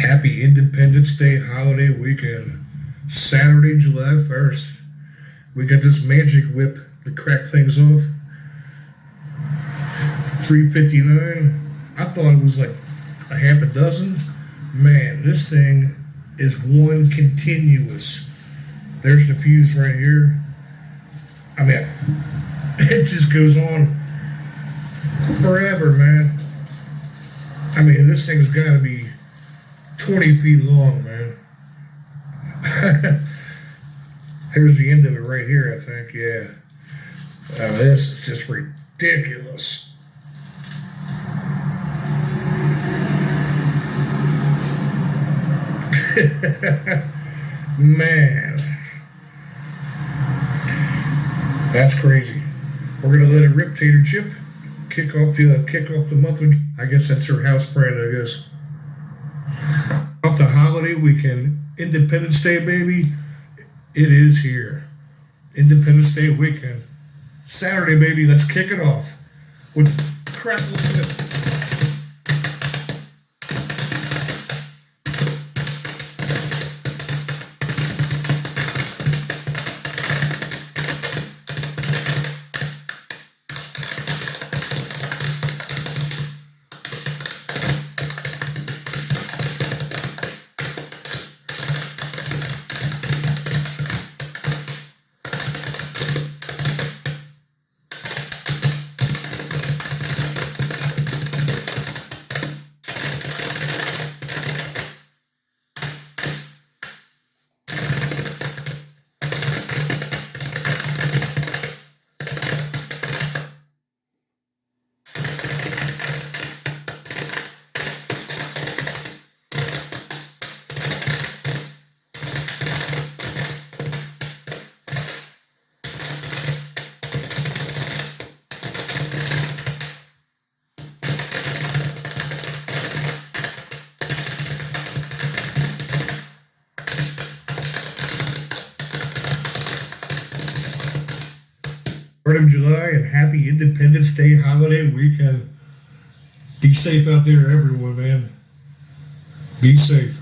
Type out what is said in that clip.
Happy Independence Day holiday weekend. Saturday, July 1st. We got this magic whip to crack things off. $3.59. I thought it was like a half a dozen. Man, this thing is one continuous. There's the fuse right here. I mean, it just goes on forever, man. I mean, this thing's got to be 20 feet long, man. Here's the end of it right here, I think, yeah. This is just ridiculous. Man. That's crazy. We're gonna let it rip, Tater Chip. Kick off the month. I guess that's her house brand, I guess. Off the holiday weekend, Independence Day, baby. It is here. Independence Day weekend. Saturday, baby. Let's kick it off with crackle whip. Of July and happy Independence Day holiday weekend. Be safe out there, everyone, man. Be safe.